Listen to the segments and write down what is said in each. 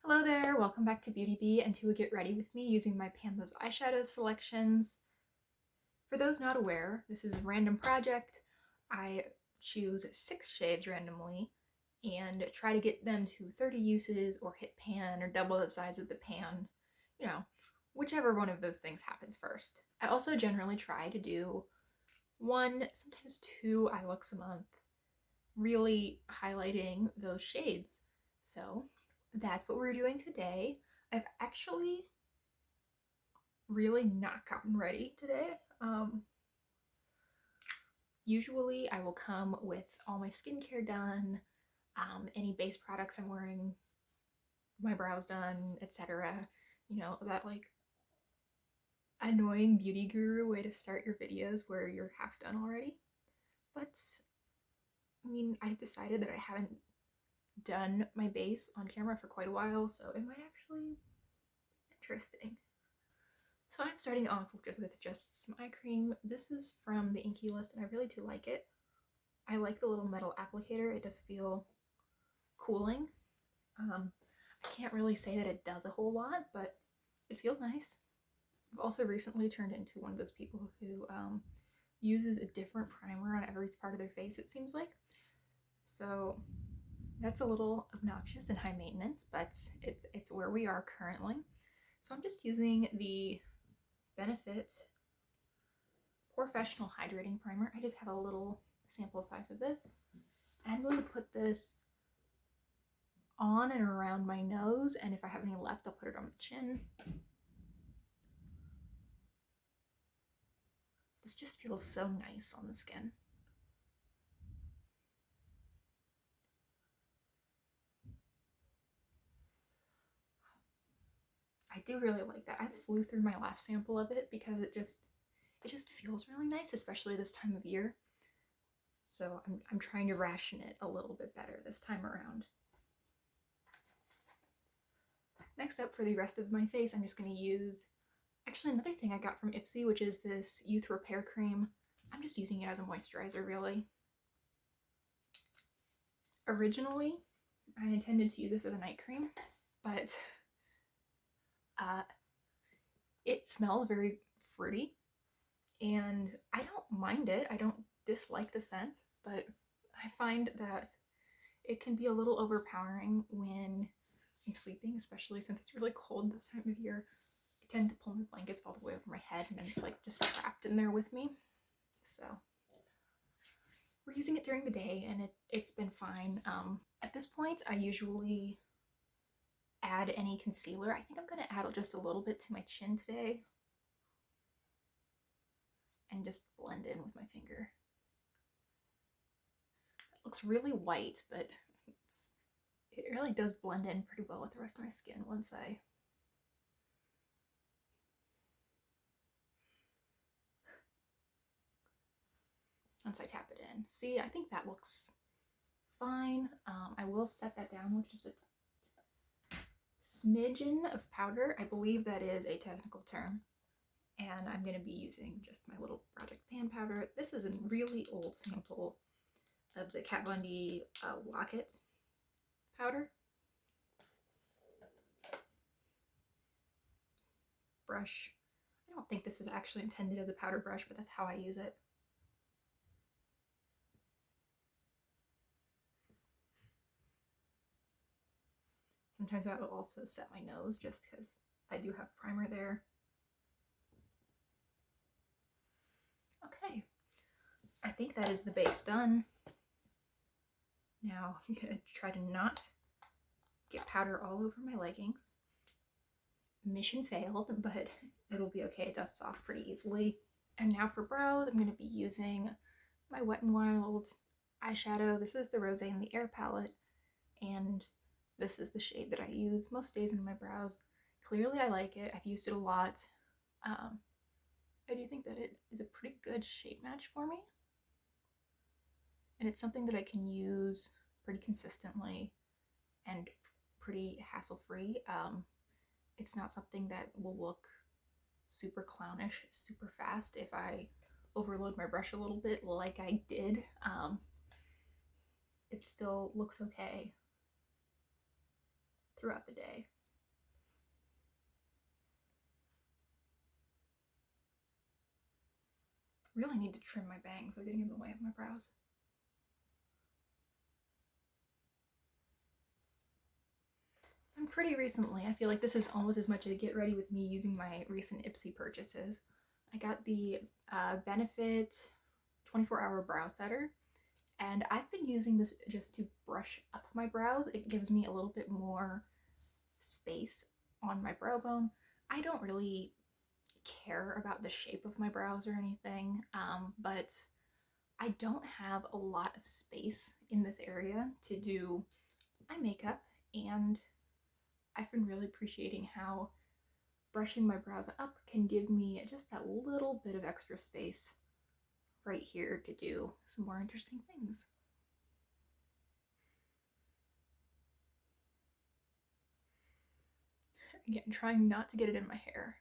Hello there, welcome back to Beauty Bee and to a Get Ready With Me using my Panthers eyeshadow selections. For those not aware, this is a random project. I choose 6 shades randomly and try to get them to 30 uses or hit pan or double the size of the pan, you know, whichever one of those things happens first. I also generally try to do 1, sometimes 2 eye looks a month, really highlighting those shades. So that's what we're doing today. I've actually really not gotten ready today. Usually I will come with all my skincare done, any base products I'm wearing, my brows done, etc. You know, that like annoying beauty guru way to start your videos where you're half done already. But I mean, I decided that I haven't done my base on camera for quite a while, so it might actually be interesting. So I'm starting off with just some eye cream. This is from the Inky List and I really do like it. I like the little metal applicator. It does feel cooling. I can't really say that it does a whole lot, but it feels nice. I've also recently turned into one of those people who uses a different primer on every part of their face, it seems like. So that's a little obnoxious and high maintenance, but it's where we are currently. So I'm just using the Benefit Porefessional Hydrating Primer. I just have a little sample size of this. And I'm going to put this on and around my nose, and if I have any left, I'll put it on my chin. This just feels so nice on the skin. I do really like that. I flew through my last sample of it because it just feels really nice, especially this time of year. So I'm trying to ration it a little bit better this time around. Next up, for the rest of my face, I'm just going to use actually another thing I got from Ipsy, which is this Youth Repair Cream. I'm just using it as a moisturizer, really. Originally, I intended to use this as a night cream, but it smells very fruity, and I don't mind it. I don't dislike the scent, but I find that it can be a little overpowering when I'm sleeping, especially since it's really cold this time of year. I tend to pull my blankets all the way over my head and then it's like just trapped in there with me. So we're using it during the day and it's been fine. At this point, I usually add any concealer. I think I'm going to add just a little bit to my chin today and just blend in with my finger. It looks really white, but it really does blend in pretty well with the rest of my skin once I tap it in. See, I think that looks fine. I will set that down with just a smidgen of powder. I believe that is a technical term. And I'm going to be using just my little Project Pan powder. This is a really old sample of the Kat Von D Locket powder. Brush. I don't think this is actually intended as a powder brush, but that's how I use it. Sometimes I will also set my nose just because I do have primer there. Okay, I think that is the base done. Now I'm going to try to not get powder all over my leggings. Mission failed, but it'll be okay. It dusts off pretty easily. And now for brows, I'm going to be using my Wet n Wild eyeshadow. This is the Rose in the Air palette, and this is the shade that I use most days in my brows. Clearly I like it. I've used it a lot. I do think that it is a pretty good shade match for me. And it's something that I can use pretty consistently and pretty hassle-free. It's not something that will look super clownish super fast if I overload my brush a little bit like I did. It still looks okay throughout the day. really need to trim my bangs. They're getting in the way of my brows. And pretty recently, I feel like this is almost as much a get ready with me using my recent Ipsy purchases. I got the Benefit 24-hour brow setter, and I've been using this just to brush up my brows. It gives me a little bit more space on my brow bone. I don't really care about the shape of my brows or anything, but I don't have a lot of space in this area to do my makeup, and I've been really appreciating how brushing my brows up can give me just that little bit of extra space right here to do some more interesting things. Again, trying not to get it in my hair.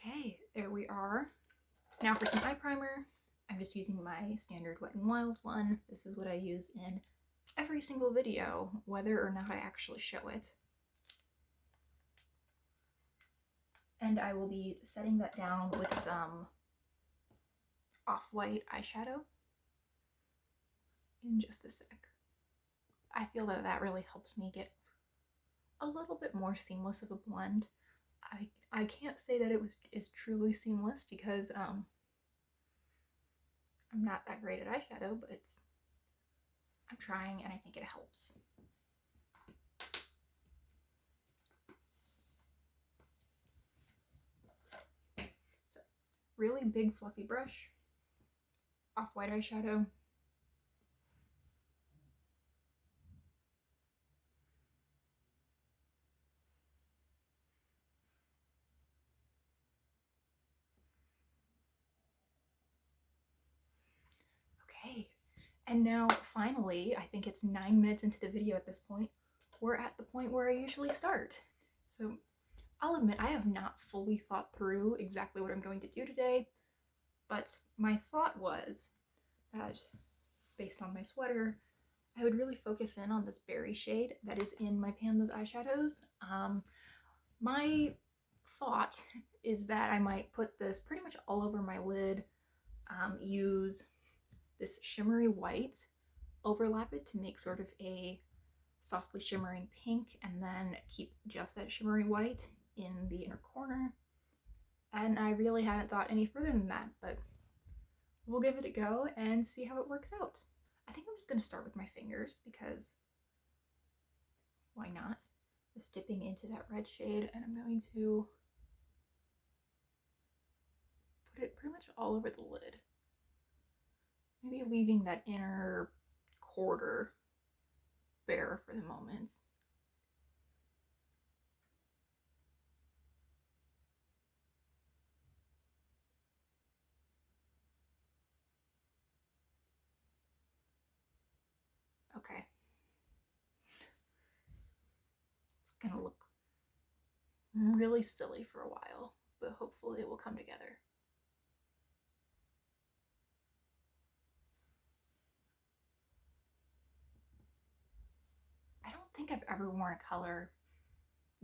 Okay, there we are. Now for some eye primer, I'm just using my standard Wet n Wild one. This is what I use in every single video, whether or not I actually show it. And I will be setting that down with some off-white eyeshadow in just a sec. I feel that that really helps me get a little bit more seamless of a blend. I can't say that it is truly seamless because I'm not that great at eyeshadow, but I'm trying and I think it helps. So, really big fluffy brush, off-white eyeshadow. Okay, and now finally, I think it's 9 minutes into the video at this point, we're at the point where I usually start. So I'll admit I have not fully thought through exactly what I'm going to do today, but my thought was that based on my sweater, I would really focus in on this berry shade that is in my Panda's eyeshadows. My thought is that I might put this pretty much all over my lid, use this shimmery white, overlap it to make sort of a softly shimmering pink, and then keep just that shimmery white in the inner corner. And I really haven't thought any further than that, but we'll give it a go and see how it works out. I think I'm just going to start with my fingers because why not? Just dipping into that red shade, and I'm going to put it pretty much all over the lid. Maybe leaving that inner quarter bare for the moment. Okay. It's gonna look really silly for a while, but hopefully it will come together. I don't think I've ever worn a color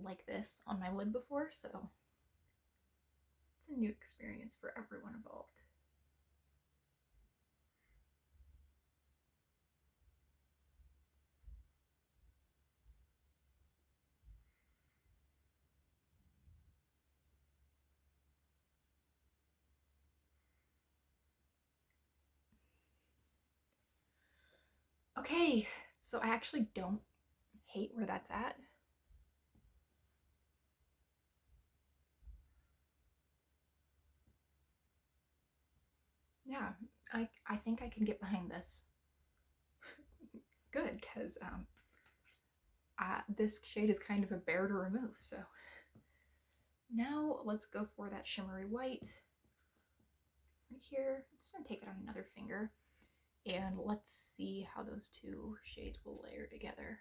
like this on my lid before, so it's a new experience for everyone involved. Okay, so I actually don't hate where that's at. Yeah, I think I can get behind this. Good, because this shade is kind of a bear to remove, so. Now let's go for that shimmery white right here. I'm just gonna take it on another finger, and let's see how those two shades will layer together.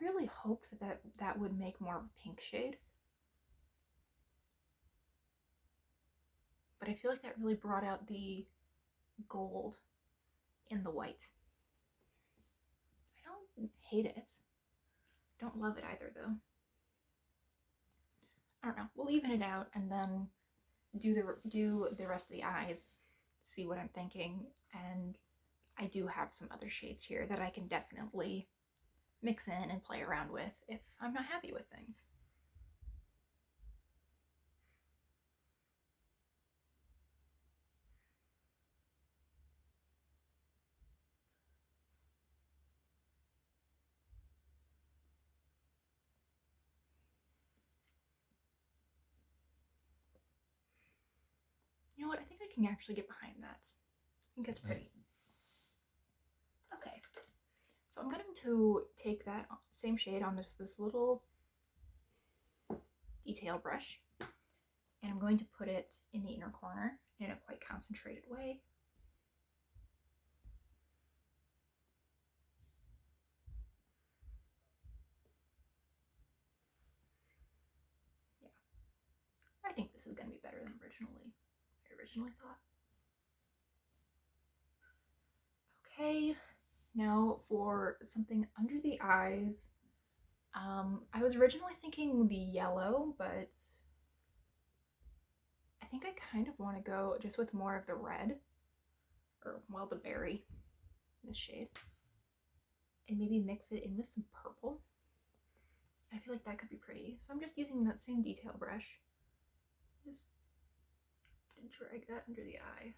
really hoped that would make more of a pink shade. But I feel like that really brought out the gold in the white. I don't hate it. Don't love it either though. I don't know. We'll even it out and then do the rest of the eyes, see what I'm thinking. And I do have some other shades here that I can definitely mix in and play around with if I'm not happy with things. You know what? I think I can actually get behind that. I think that's pretty. Okay. So I'm going to take that same shade on this little detail brush, and I'm going to put it in the inner corner in a quite concentrated way. Yeah. I think this is going to be better than I originally thought. Okay, now for something under the eyes. I was originally thinking the yellow, but I think I kind of want to go just with more of the red, or well, the berry, this shade, and maybe mix it in with some purple. I feel like that could be pretty. So I'm just using that same detail brush. Just drag that under the eye.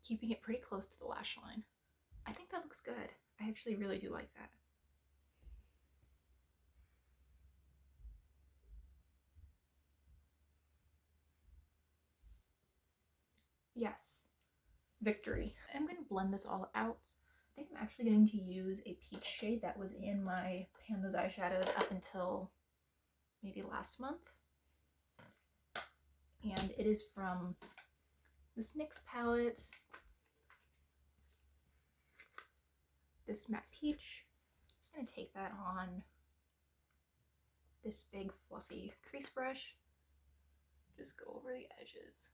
Keeping it pretty close to the lash line. I think that looks good. I actually really do like that. Yes, victory. I'm going to blend this all out. I think I'm actually going to use a peach shade that was in my Pan Those Eyeshadows up until maybe last month. And it is from this NYX palette. This matte peach. I'm just going to take that on this big fluffy crease brush. Just go over the edges.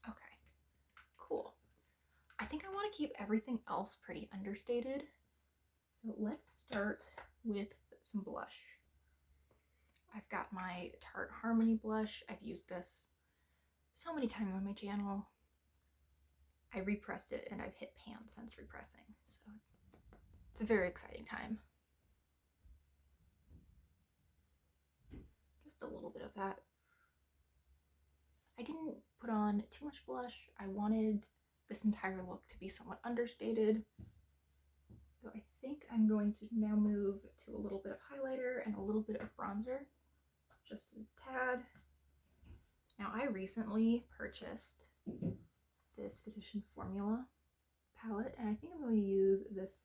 Okay, cool. I think I want to keep everything else pretty understated. So let's start with some blush. I've got my Tarte Harmony blush. I've used this so many times on my channel. I repressed it and I've hit pan since repressing, so it's a very exciting time. Just a little bit of that. I didn't put on too much blush. I wanted this entire look to be somewhat understated. So I think I'm going to now move to a little bit of highlighter and a little bit of bronzer, just a tad. Now I recently purchased this Physicians Formula palette, and I think I'm going to use this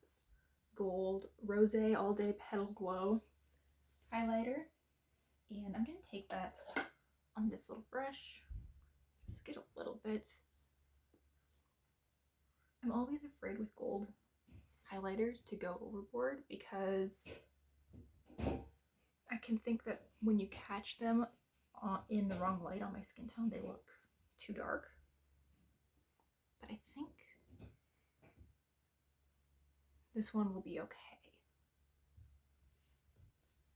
gold Rosé All Day Petal Glow highlighter, and I'm going to take that on this little brush, just get a little bit. I'm always afraid with gold highlighters to go overboard because I can think that when you catch them in the wrong light on my skin tone, they look too dark. But I think this one will be okay,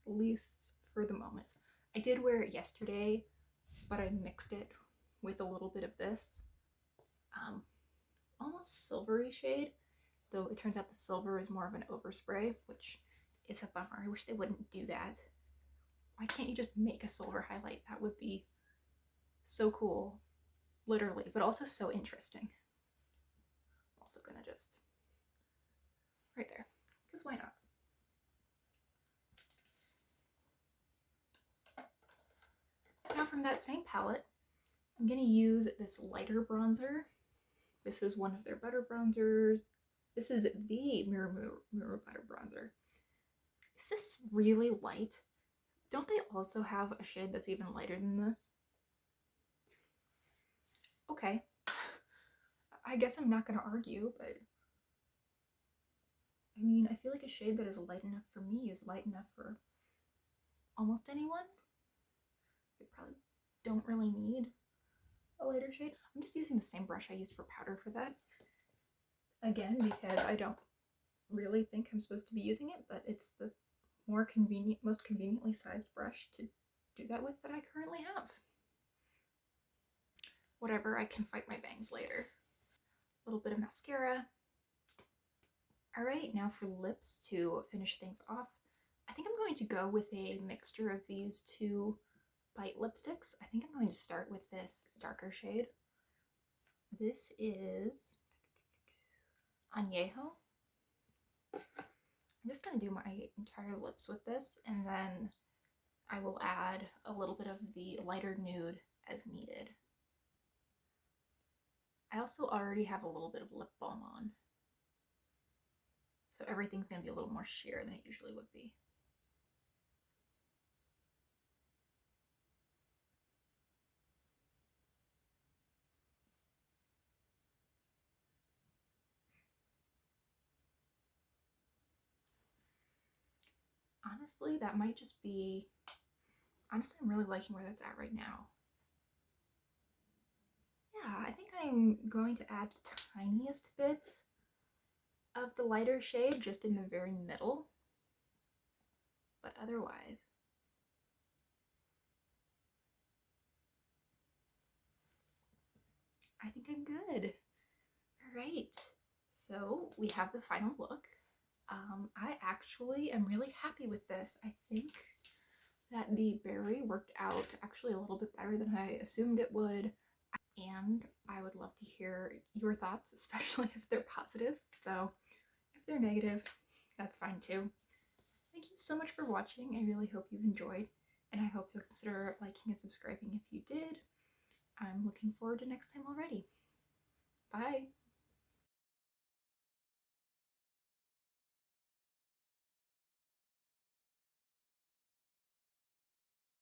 at least for the moment. I did wear it yesterday, but I mixed it with a little bit of this almost silvery shade, though it turns out the silver is more of an overspray, which is a bummer. I wish they wouldn't do that. Why can't you just make a silver highlight? That would be so cool, literally, but also so interesting. Also gonna just right there, because why not? Now from that same palette, I'm gonna use this lighter bronzer. This is one of their butter bronzers. This is the Mirror Butter Bronzer. Is this really light? Don't they also have a shade that's even lighter than this? Okay. I guess I'm not going to argue, but I mean, I feel like a shade that is light enough for me is light enough for almost anyone. You probably don't really need a lighter shade. I'm just using the same brush I used for powder for that. Again, because I don't really think I'm supposed to be using it, but it's the most conveniently sized brush to do that with that I currently have. Whatever, I can fight my bangs later. A little bit of mascara. All right, now for lips to finish things off. I think I'm going to go with a mixture of these two Bite lipsticks. I think I'm going to start with this darker shade. This is Añejo. I'm just going to do my entire lips with this, and then I will add a little bit of the lighter nude as needed. I also already have a little bit of lip balm on, so everything's going to be a little more sheer than it usually would be. Honestly, that might just be... Honestly, I'm really liking where that's at right now. Yeah, I think I'm going to add the tiniest bit of the lighter shade just in the very middle. But otherwise, I think I'm good. All right, so we have the final look. I actually am really happy with this. I think that the berry worked out actually a little bit better than I assumed it would. And I would love to hear your thoughts, especially if they're positive. So if they're negative, that's fine too. Thank you so much for watching. I really hope you've enjoyed, and I hope you'll consider liking and subscribing if you did. I'm looking forward to next time already. Bye!